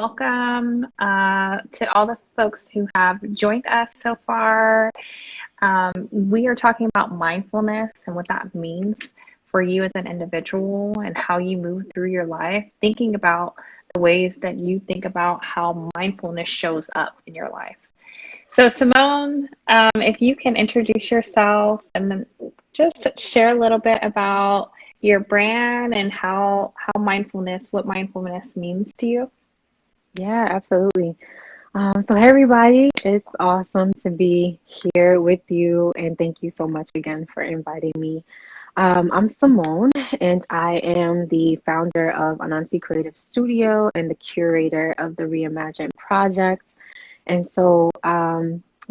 welcome to all the folks who have joined us so far. We are talking about mindfulness and what that means for you as an individual and how you move through your life, thinking about the ways that you think about how mindfulness shows up in your life. So, Simone, if you can introduce yourself and then just share a little bit about your brand and what mindfulness means to you. Yeah, absolutely. Hey everybody, it's awesome to be here with you, and thank you so much again for inviting me. I'm Simone, and I am the founder of Anansi Creative Studio and the curator of the Reimagine Project. And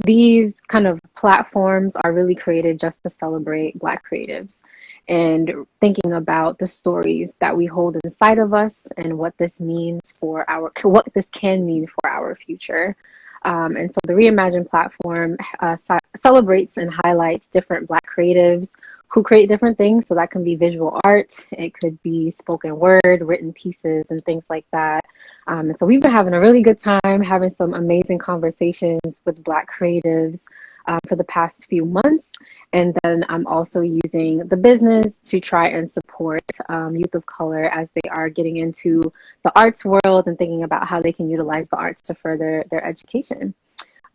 these kind of platforms are really created just to celebrate Black creatives and thinking about the stories that we hold inside of us and what this can mean for our future. And so the Reimagine platform celebrates and highlights different Black creatives who create different things. So that can be visual art, it could be spoken word, written pieces, and things like that. And so we've been having a really good time having some amazing conversations with Black creatives for the past few months. And then I'm also using the business to try and support youth of color as they are getting into the arts world and thinking about how they can utilize the arts to further their education.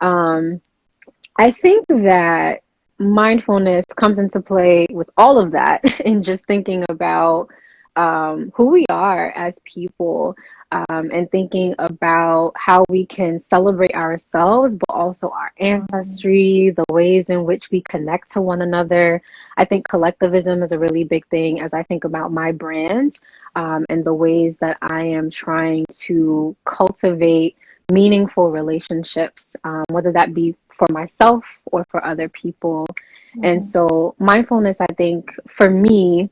I think that mindfulness comes into play with all of that and just thinking about who we are as people, and thinking about how we can celebrate ourselves, but also our ancestry, the ways in which we connect to one another. I think collectivism is a really big thing as I think about my brand, and the ways that I am trying to cultivate meaningful relationships, whether that be for myself or for other people. And so mindfulness, I think for me,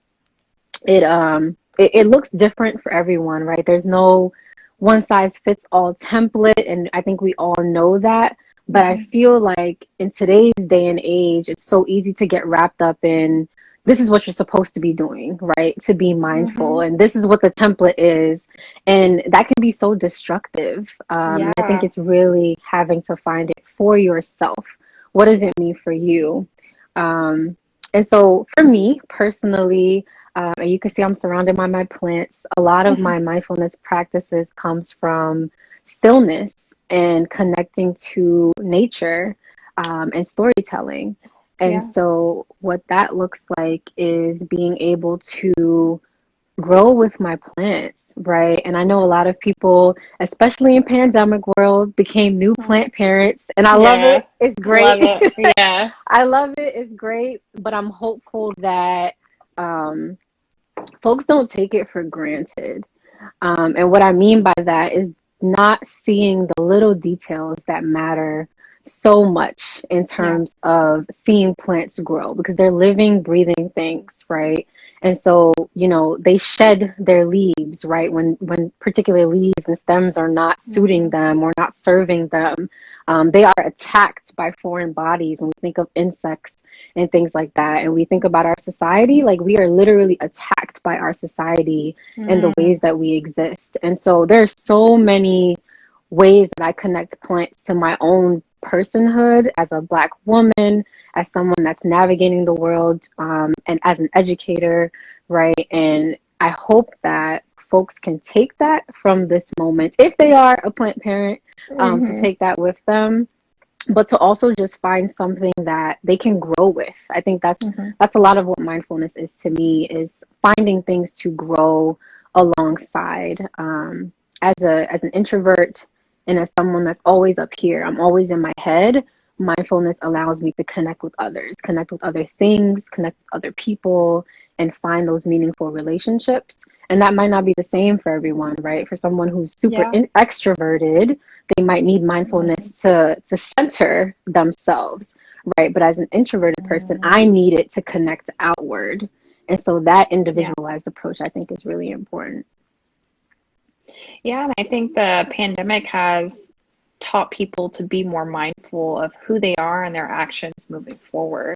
it looks different for everyone, right? There's no one size fits all template, and I think we all know that. But I feel like in today's day and age, it's so easy to get wrapped up in this is what you're supposed to be doing, right? To be mindful, and this is what the template is, and that can be so destructive. And I think Yeah. it's really having to find it for yourself. What does it mean for you? And so for me personally, and you can see I'm surrounded by my plants. A lot of my mindfulness practices comes from stillness and connecting to nature, and storytelling. And Yeah. so what that looks like is being able to grow with my plants, right? And I know a lot of people, especially in pandemic world, became new plant parents, and I love Yeah. it. It's great. Love it. Yeah. I love it. It's great, but I'm hopeful that um, folks don't take it for granted. And what I mean by that is not seeing the little details that matter so much in Yeah. terms of seeing plants grow because they're living, breathing things, right? And so, they shed their leaves, right? When particular leaves and stems are not suiting them or not serving them, they are attacked by foreign bodies when we think of insects and things like that. And we think about our society, like we are literally attacked by our society and the ways that we exist. And so there's so many ways that I connect plants to my own personhood as a Black woman, as someone that's navigating the world, and as an educator, right? And I hope that folks can take that from this moment, if they are a plant parent, to take that with them, but to also just find something that they can grow with. I think that's a lot of what mindfulness is to me, is finding things to grow alongside. As an introvert and as someone that's always up here, I'm always in my head. Mindfulness allows me to connect with others, connect with other things, connect with other people, and find those meaningful relationships. And that might not be the same for everyone, right? For someone who's super Yeah. extroverted, they might need mindfulness to center themselves, right? But as an introverted person, I need it to connect outward. And so that Yeah. individualized approach, I think, is really important. Yeah. And I think the pandemic has taught people to be more mindful of who they are and their actions moving forward.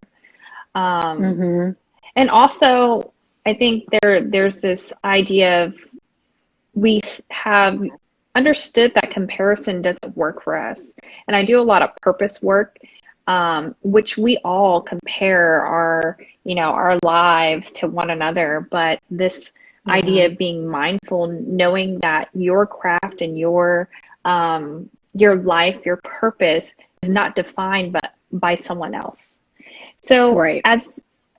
Um, Mm-hmm. and also, I think there's this idea of we have understood that comparison doesn't work for us. And I do a lot of purpose work, which we all compare our, our lives to one another. But this idea Yeah. of being mindful, knowing that your craft and your life, your purpose is not defined by someone else. So Right.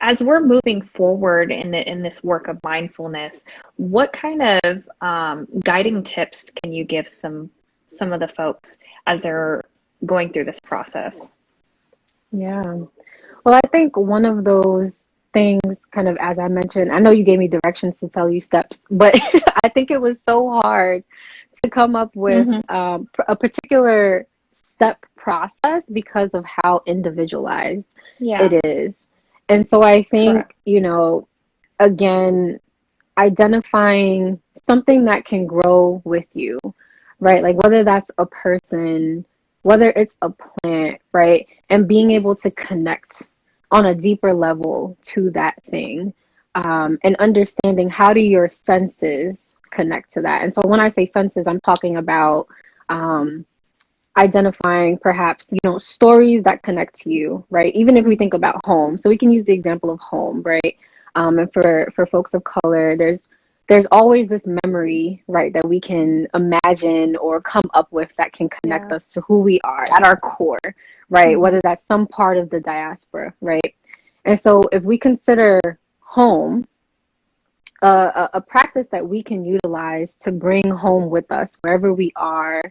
as we're moving forward in this work of mindfulness, what kind of guiding tips can you give some of the folks as they're going through this process? Yeah. Well, I think one of those things, kind of as I mentioned, I know you gave me directions to tell you steps, but I think it was so hard to come up with Hmm. a particular step process because of how individualized Yeah, it is. And so I correct. think, again, identifying something that can grow with you, right? Like whether that's a person, whether it's a plant, right? And being able to connect on a deeper level to that thing, and understanding how do your senses connect to that. And so when I say senses, I'm talking about um, identifying perhaps, stories that connect to you, right? Even if we think about home, so we can use the example of home, right? And for folks of color, there's always this memory, right, that we can imagine or come up with that can connect Yeah. us to who we are at our core, right? Hmm. Whether that's some part of the diaspora, right? And so if we consider home a practice that we can utilize to bring home with us wherever we are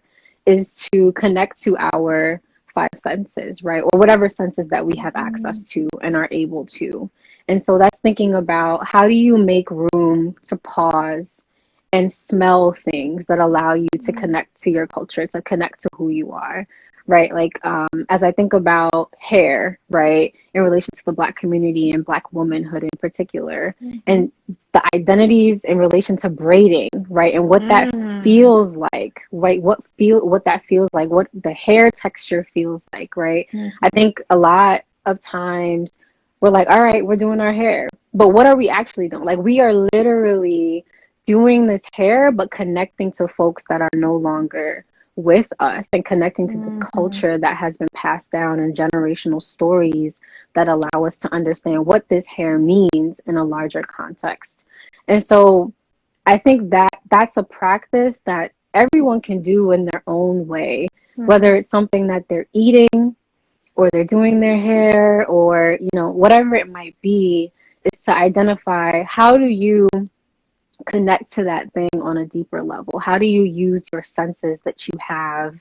is to connect to our five senses, right? Or whatever senses that we have access to and are able to. And so that's thinking about how do you make room to pause and smell things that allow you to connect to your culture, to connect to who you are, right? Like, as I think about hair, right, in relation to the Black community and Black womanhood in particular, Hmm. and the identities in relation to braiding, right, and what that Mm. feels like, right, what that feels like, what the hair texture feels like, right? I Hmm. think a lot of times we're like, all right, we're doing our hair, but what are we actually doing? Like, we are literally doing this hair, but connecting to folks that are no longer with us and connecting to this Hmm. culture that has been passed down and generational stories that allow us to understand what this hair means in a larger context. And so I think that that's a practice that everyone can do in their own way, whether Hmm. it's something that they're eating or they're doing their hair or, whatever it might be, is to identify how do you connect to that thing on a deeper level? How do you use your senses that you have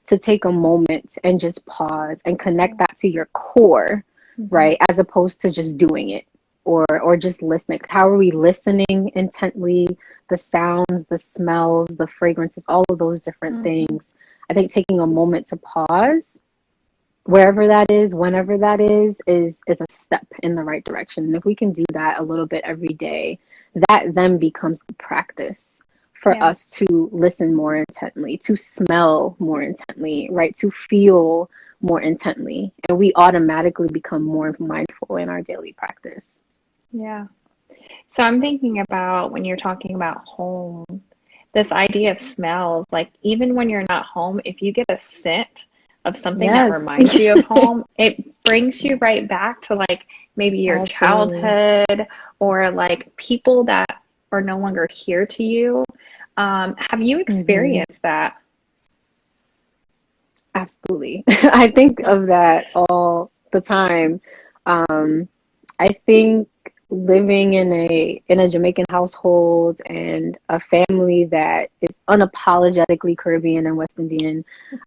to take a moment and just pause and connect that to your core, Hmm. right? As opposed to just doing it or just listening. How are we listening intently? The sounds, the smells, the fragrances, all of those different Hmm. things. I think taking a moment to pause wherever that is, whenever that is a step in the right direction. And if we can do that a little bit every day, that then becomes the practice for Yeah. us to listen more intently, to smell more intently, right? To feel more intently. And we automatically become more mindful in our daily practice. Yeah. So I'm thinking about when you're talking about home, this idea of smells, like even when you're not home, if you get a scent of something that Yes, reminds you of home, it brings you right back to like maybe your absolutely. childhood or like people that are no longer here to you. Have you Hmm. experienced that? Absolutely. I think of that all the time. Um, I think living in a Jamaican household and a family that is unapologetically Caribbean and West Indian,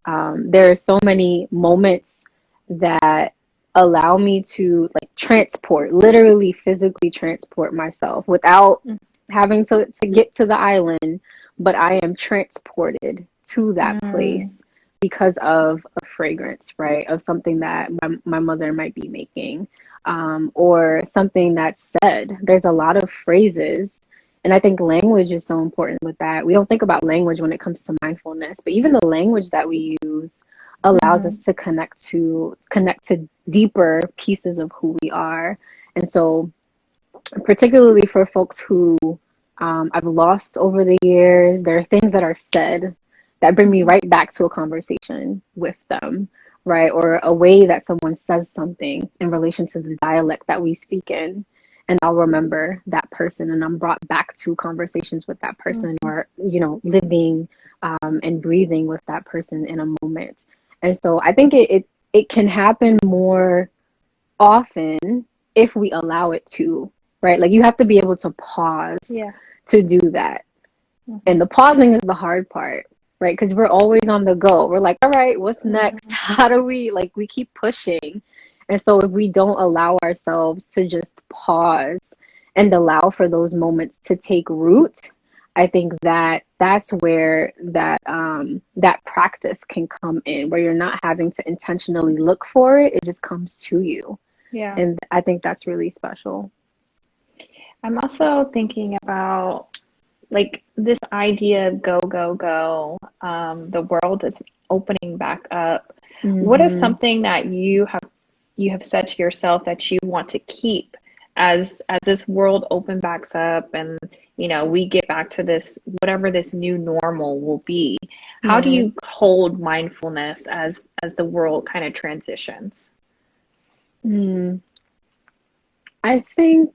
there are so many moments that allow me to like transport, literally physically transport myself without having to get to the island, but I am transported to that place Mm, because of a fragrance, right? Of something that my mother might be making, or something that's said. There's a lot of phrases. And I think language is so important with that. We don't think about language when it comes to mindfulness, but even the language that we use allows us mhm, to connect to deeper pieces of who we are. And so particularly for folks who I've lost over the years, there are things that are said that bring me right back to a conversation with them, right? Or a way that someone says something in relation to the dialect that we speak in. And I'll remember that person, and I'm brought back to conversations with that person, or, living and breathing with that person in a moment. And so I think it can happen more often if we allow it to, right? Like, you have to be able to pause to do that. And the pausing is the hard part, right? Because we're always on the go. We're like, all right, what's next? How do we keep pushing. And so if we don't allow ourselves to just pause and allow for those moments to take root, I think that that's where that practice can come in, where you're not having to intentionally look for it. It just comes to you. Yeah. And I think that's really special. I'm also thinking about, like, this idea of go, go, go. The world is opening back up. What is something that you have said to yourself that you want to keep as this world open backs up, and we get back to this, whatever this new normal will be? How do you hold mindfulness as the world kind of transitions? I think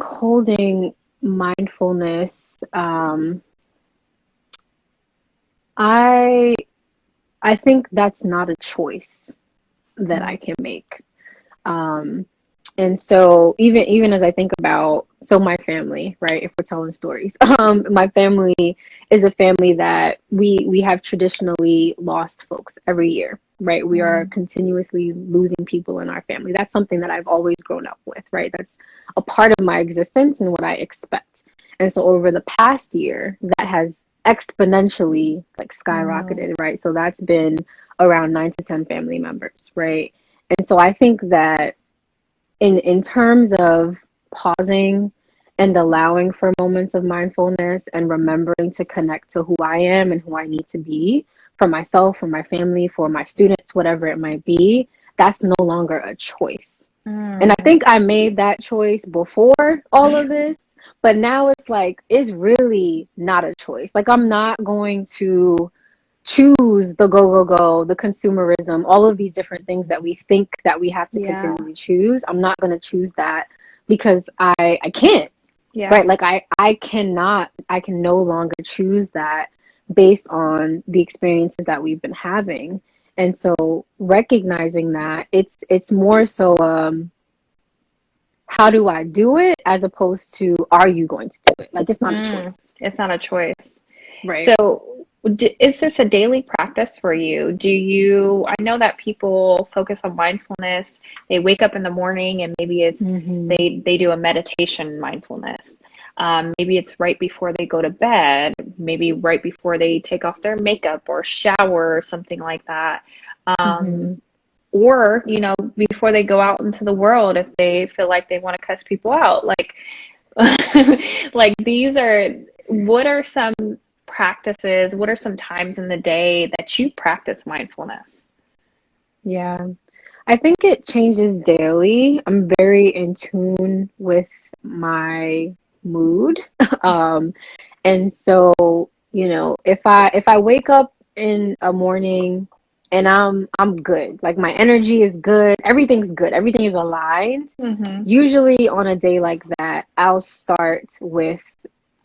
holding mindfulness, I think that's not a choice that I can make. And so even as I think about, so my family, right, if we're telling stories, my family is a family that we have traditionally lost folks every year, right? We are continuously losing people in our family. That's something that I've always grown up with, right? That's a part of my existence and what I expect. And so over the past year, that has exponentially skyrocketed, right? So that's been around 9 to 10 family members, right? And so I think that in terms of pausing and allowing for moments of mindfulness and remembering to connect to who I am and who I need to be for myself, for my family, for my students, whatever it might be, that's no longer a choice. And I think I made that choice before all of this, but now it's really not a choice. Like, I'm not going to choose the go, the consumerism, all of these different things that we think that we have to continually choose. I'm not going to choose that because I can't, right? Like, I can no longer choose that based on the experiences that we've been having. And so recognizing that it's more so, how do I do it, as opposed to, are you going to do it? Like, it's not a choice. It's not a choice. Right. So is this a daily practice for you? I know that people focus on mindfulness. They wake up in the morning and maybe it's they do a meditation mindfulness. Maybe it's right before they go to bed, maybe right before they take off their makeup or shower or something like that. Or, before they go out into the world, if they feel like they want to cuss people out. Like, what are some practices, what are some times in the day that you practice mindfulness? Yeah, I think it changes daily. I'm very in tune with my mood. And so, if I wake up in a morning and I'm good, like, my energy is good, everything's good, everything is aligned. Usually on a day like that, I'll start with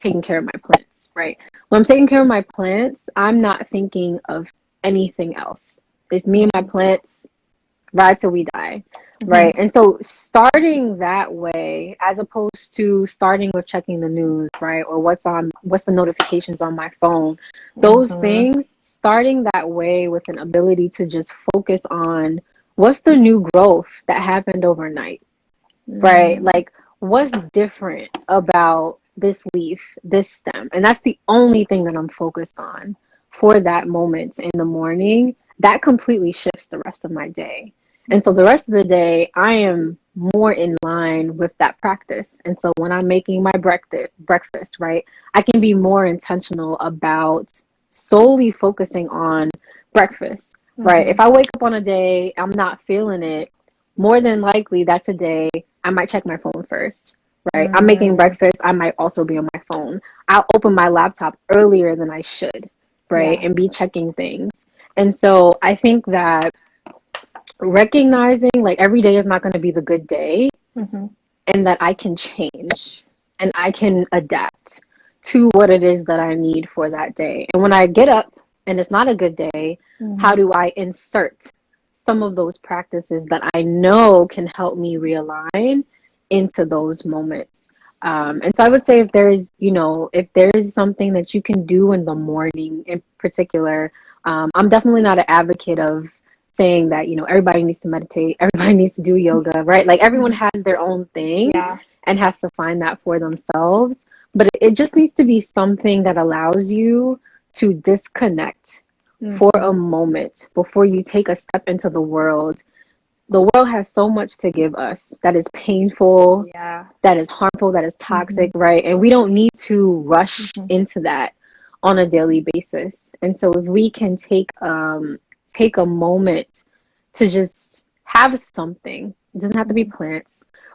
taking care of my plants, right? When I'm taking care of my plants, I'm not thinking of anything else. It's me and my plants, ride till we die, right? And so starting that way, as opposed to starting with checking the news, right? Or what's the notifications on my phone, those things, starting that way with an ability to just focus on what's the new growth that happened overnight, right? Like, what's different about this leaf, this stem? And that's the only thing that I'm focused on for that moment in the morning. That completely shifts the rest of my day. And so the rest of the day, I am more in line with that practice. And so when I'm making my breakfast, right, I can be more intentional about solely focusing on breakfast, right? If I wake up on a day I'm not feeling it, more than likely that's a day I might check my phone first, right? I'm making breakfast, I might also be on my phone. I'll open my laptop earlier than I should, right? Yeah. And be checking things. And so I think that recognizing like every day is not going to be the good day, Mm-hmm. and that I can change and I can adapt to what it is that I need for that day. And when I get up and it's not a good day, how Mm-hmm. do I insert some of those practices that I know can help me realign into those moments? And so I would say if there is, if there is something that you can do in the morning in particular, I'm definitely not an advocate of saying that, everybody needs to meditate, everybody needs to do yoga, right? Like everyone has their own thing Yeah. and has to find that for themselves. But it just needs to be something that allows you to disconnect for Mm-hmm. a moment before you take a step into the world. The world has so much to give us that is painful, Yeah. that is harmful, that is Mm-hmm. toxic, right? And we don't need to rush Mm-hmm. into that on a daily basis. And so if we can take a moment to just have something, it doesn't have to be plants,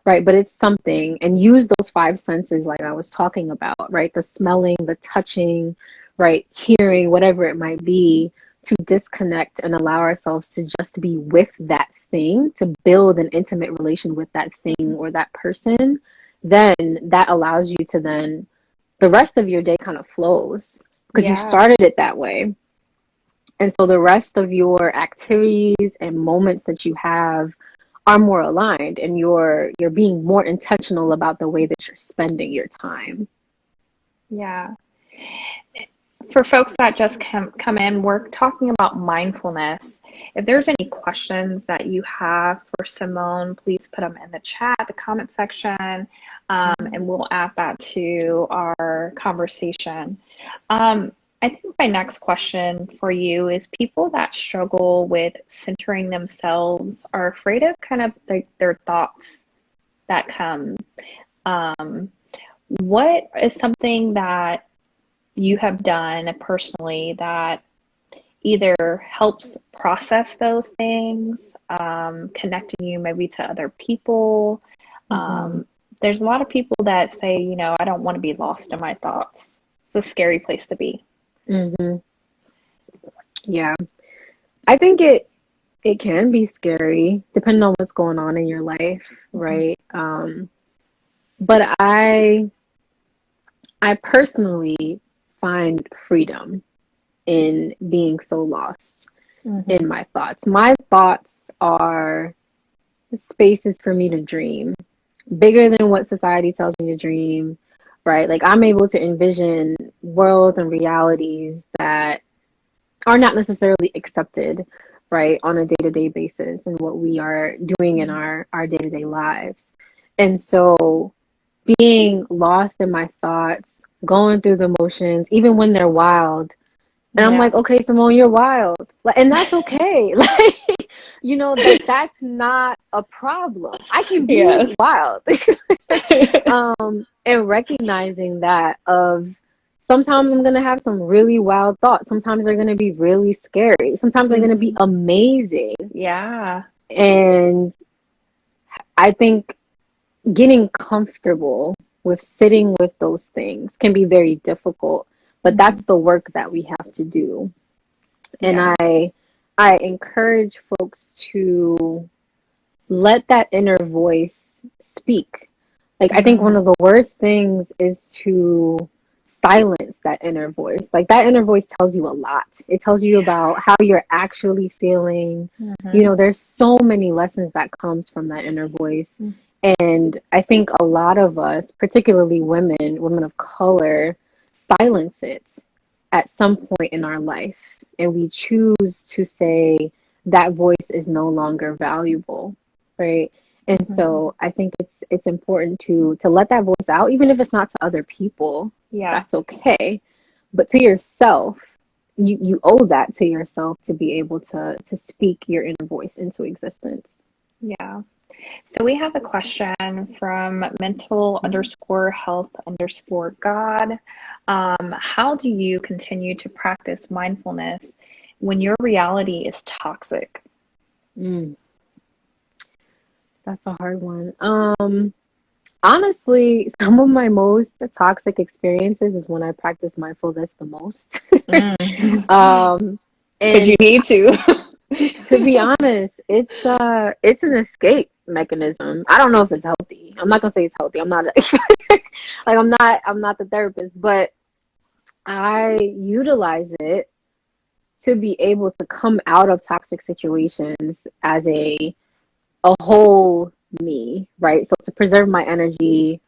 right? But it's something, and use those five senses like I was talking about, right? The smelling, the touching, right? Hearing, whatever it might be, to disconnect and allow ourselves to just be with that thing, to build an intimate relation with that thing or that person, then that allows you to then, the rest of your day kind of flows because you Yeah. started it that way. And so the rest of your activities and moments that you have are more aligned, and you're being more intentional about the way that you're spending your time. Yeah. For folks that just come in, we're talking about mindfulness. If there's any questions that you have for Simone, please put them in the chat, the comment section, and we'll add that to our conversation. I think my next question for you is people that struggle with centering themselves are afraid of kind of their thoughts that come. Um, what is something that you have done personally that either helps process those things, connecting you maybe to other people? Mm-hmm. Um, there's a lot of people that say, I don't want to be lost in my thoughts. It's a scary place to be. Mm-hmm. Yeah. I think it can be scary depending on what's going on in your life, Mm-hmm. right? But I personally find freedom in being so lost Mm-hmm. in my thoughts. My thoughts are spaces for me to dream, bigger than what society tells me to dream, right? Like I'm able to envision worlds and realities that are not necessarily accepted, right, on a day-to-day basis and what we are doing in our day-to-day lives. And so being lost in my thoughts, going through the motions, even when they're wild, and I'm Yeah. like, okay, Simone, you're wild. Like, and that's okay. Like, that's not a problem. I can be Yes. wild. And recognizing that of sometimes I'm gonna have some really wild thoughts. Sometimes they're gonna be really scary. Sometimes they're gonna be Mm-hmm. amazing. Yeah. And I think getting comfortable with sitting with those things can be very difficult, but Mm-hmm. that's the work that we have to do. And Yeah. I encourage folks to let that inner voice speak. Like I think one Mm-hmm. of the worst things is to silence that inner voice. Like that inner voice tells you a lot. It tells you about how you're actually feeling. Mm-hmm. There's so many lessons that comes from that inner voice. And I think a lot of us, particularly women of color, silence it at some point in our life. And we choose to say that voice is no longer valuable, right? And Mm-hmm. so I think it's important to let that voice out, even if it's not to other people. Yeah. That's okay. But to yourself, you owe that to yourself to be able to speak your inner voice into existence. Yeah. So we have a question from mental_health_God. How do you continue to practice mindfulness when your reality is toxic? Mm, that's a hard one. Honestly, some of my most toxic experiences is when I practice mindfulness the most. Mm. um, Because you and need to. to be honest, it's an escape mechanism. I don't know if it's healthy. I'm not gonna say it's healthy. I'm not like I'm not the therapist, but I utilize it to be able to come out of toxic situations as a whole me, right? So to preserve my energy,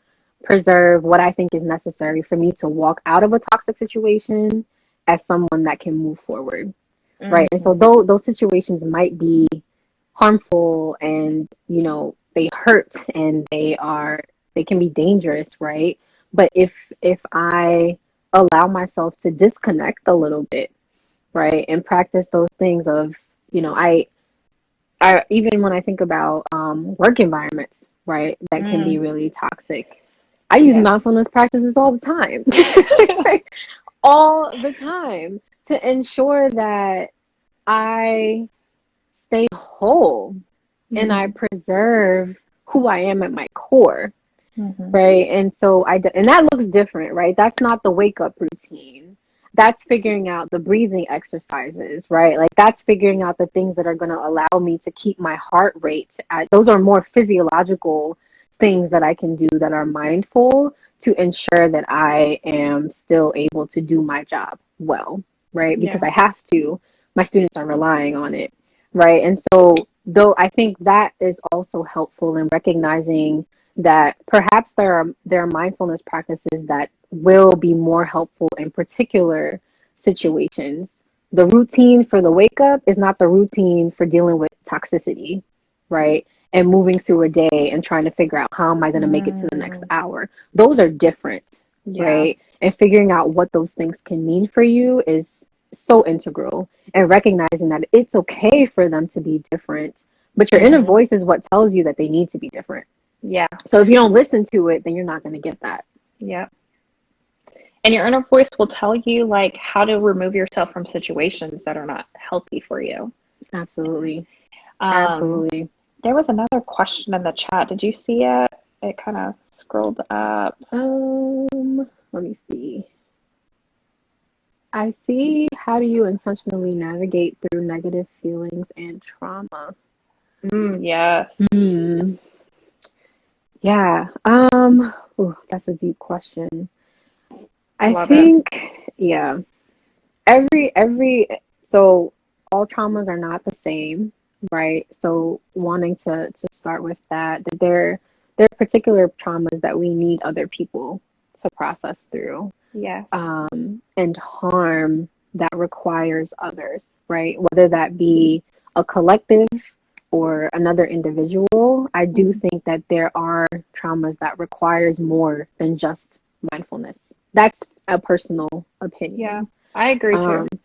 preserve what I think is necessary for me to walk out of a toxic situation as someone that can move forward, right? And so Mhm. those situations might be harmful, and they hurt, and they can be dangerous, right? But if I allow myself to disconnect a little bit, right, and practice those things of, I even when I think about work environments, right, that can be Mm. really toxic. I use Yes. mindfulness practices all the time, all the time, to ensure that I stay whole and I Mhm. preserve who I am at my core, Mhm. right? And so and that looks different, right? That's not the wake up routine. That's figuring out the breathing exercises, right? Like that's figuring out the things that are going to allow me to keep my heart rate at, those are more physiological things that I can do that are mindful to ensure that I am still able to do my job well, right? Because Yeah. I have to. My students are relying on it, right? And so, though I think that is also helpful in recognizing that perhaps there are mindfulness practices that will be more helpful in particular situations. The routine for the wake up is not the routine for dealing with toxicity, right? And moving through a day and trying to figure out how am I going to make it to the next Mm. hour. Those are different, Yeah. right? And figuring out what those things can mean for you is so integral, and recognizing that it's okay for them to be different, but your inner Mhm. voice is what tells you that they need to be different. Yeah. So if you don't listen to it, then you're not going to get that. Yeah. And your inner voice will tell you like how to remove yourself from situations that are not healthy for you. Absolutely. Um, Absolutely. there was another question in the chat. Did you see it? It kind of scrolled up. Let me see. I see, how do you intentionally navigate through negative feelings and trauma? Yes. Hmm. Yeah. Ooh, that's a deep question. I Love it. think, yeah. Every so all traumas are not the same, right? So wanting to start with that there are particular traumas that we need other people to process through, Yes. and harm that requires others, right? Whether that be a collective or another individual. I do Mhm. think that there are traumas that requires more than just mindfulness. That's a personal Yeah. opinion. I agree Um, too.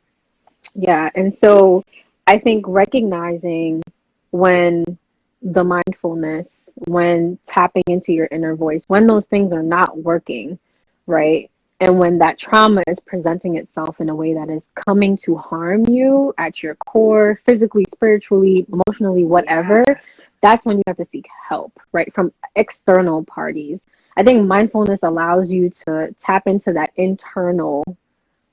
yeah, and so I think recognizing when the mindfulness, when tapping into your inner voice, when those things are not working, right? And when that trauma is presenting itself in a way that is coming to harm you at your core, physically, spiritually, emotionally, whatever, Yes. that's when you have to seek help, right? From external parties. I think mindfulness allows you to tap into that internal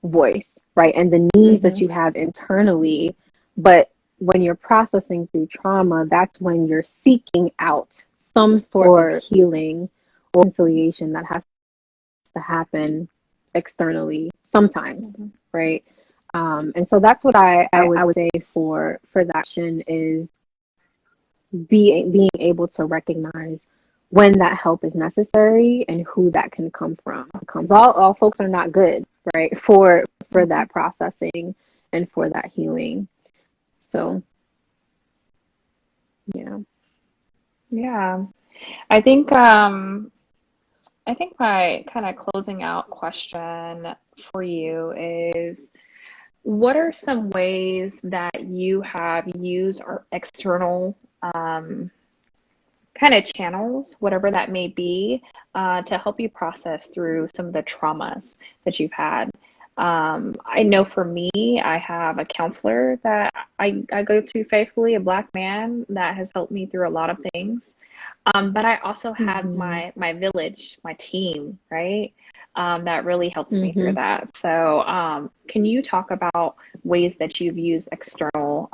voice, right? And the needs that Mhm. you have internally. But when you're processing through trauma, that's when you're seeking out some sort of healing or reconciliation that has to happen externally sometimes, Mhm. right? And so that's what I would say for that action is being able to recognize when that help is necessary and who that can come from. All folks are not good, right? For Mhm. that processing and for that healing. So yeah. Yeah. I think I think my kind of closing out question for you is what are some ways that you have used our external kind of channels, whatever that may be, to help you process through some of the traumas that you've had? I know for me, I have a counselor that I go to faithfully, a Black man that has helped me through a lot of things. But I also have Mm-hmm. my village, my team, right? That really helps me through Mm-hmm. that. So, can you talk about ways that you've used external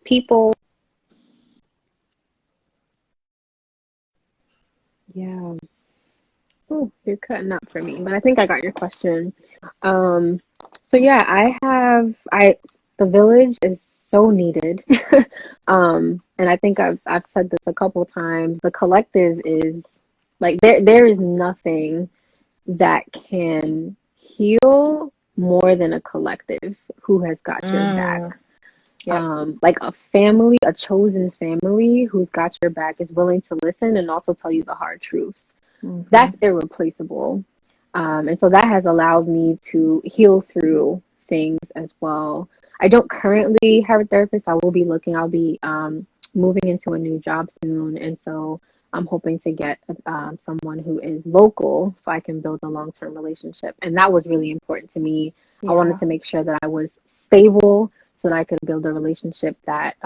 people? Yeah. Oh, you're cutting up for me, but I think I got your question. Um, so yeah, the village is so needed. And I think I've said this a couple times. The collective is like there is nothing that can heal more than a collective who has got your back. Mm, yep. Like a family, a chosen family who's got your back is willing to listen and also tell you the hard truths. Hmm. That's irreplaceable. And so that has allowed me to heal through things as well. I don't currently have a therapist. I'll be moving into a new job soon. And so I'm hoping to get someone who is local so I can build a long term relationship. And that was really important to me. I wanted Yeah. to make sure that I was stable so that I could build a relationship that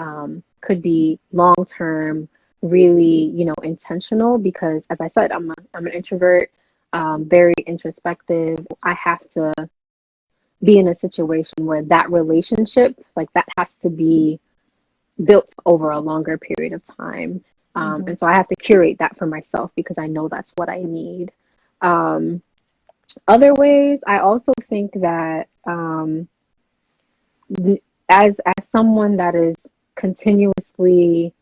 could be long term, really, intentional because as I said, I'm an introvert, very introspective. I have to be in a situation where that relationship, like that has to be built over a longer period of time. Hmm. And so I have to curate that for myself because I know that's what I need. Um, Other ways, I also think that as someone that is continuously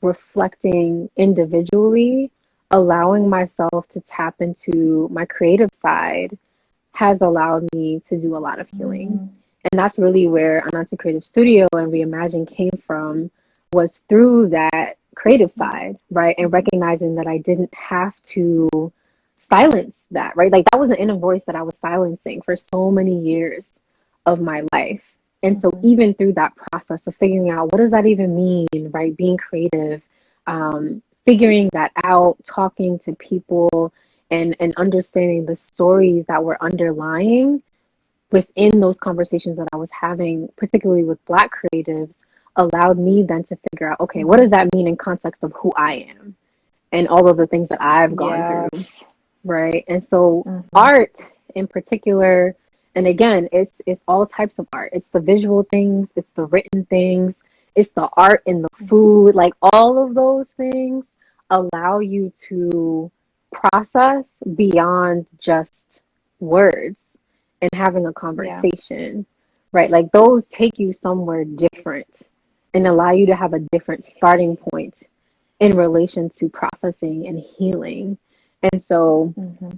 reflecting individually, allowing myself to tap into my creative side has allowed me to do a lot of healing. Hmm. And that's really where Anansi Creative Studio and Reimagine came from, was through that creative side, right? And recognizing that I didn't have to silence that, right? Like that was an inner voice that I was silencing for so many years of my life. And so Hmm. even through that process of figuring out what does that even mean, right? Being creative, figuring that out, talking to people and understanding the stories that were underlying within those conversations that I was having, particularly with Black creatives, allowed me then to figure out, okay, what Hmm. does that mean in context of who I am and all of the things that I've gone through, Yes. right? And so Hmm. art in particular, and again, it's all types of art. It's the visual things, it's the written things, it's the art in the food, like all of those things allow you to process beyond just words and having a Yeah. conversation, right? Like those take you somewhere different and allow you to have a different starting point in relation to processing and healing. And so Hmm.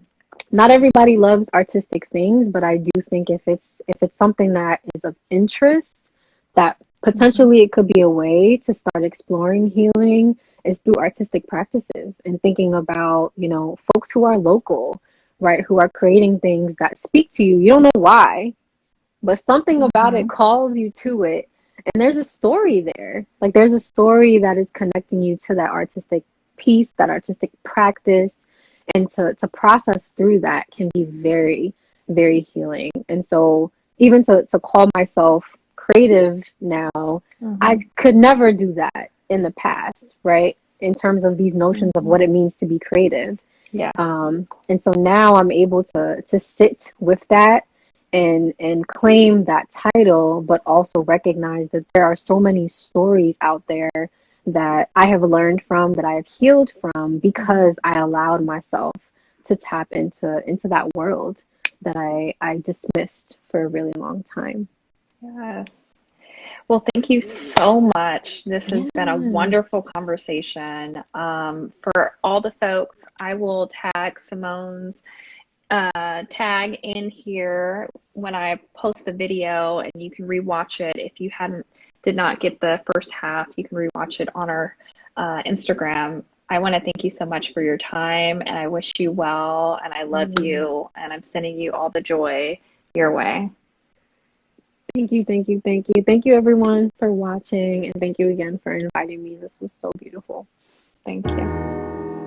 not everybody loves artistic things, but I do think if it's something that is of interest, that Hmm. potentially it could be a way to start exploring healing is through artistic practices and thinking about, folks who are local, right, who are creating things that speak to you. You don't know why, but something about it Hmm. calls you to it. And there's a story there. Like there's a story that is connecting you to that artistic piece, that artistic practice, and to process through that can be very, very healing. And so even to call myself creative now, I Hmm. could never do that in the past, right? In terms of these notions of Hmm. what it means to be creative. Yeah. And so now I'm able to sit with that and claim that title, but also recognize that there are so many stories out there that I have learned from, that I have healed from, Hmm. because I allowed myself to tap into that world that I dismissed for a really long time. Yes. Well, thank you so much. This has been a Yeah. wonderful conversation. For all the folks, I will tag Simone's tag in here when I post the video, and you can rewatch it. If you did not get the first half, you can rewatch it on our Instagram. I want to thank you so much for your time, and I wish you well, and I love Mm. you, and I'm sending you all the joy your way. Thank you, thank you, thank you. Thank you everyone for watching, and thank you again for inviting me. This was so beautiful. Thank you.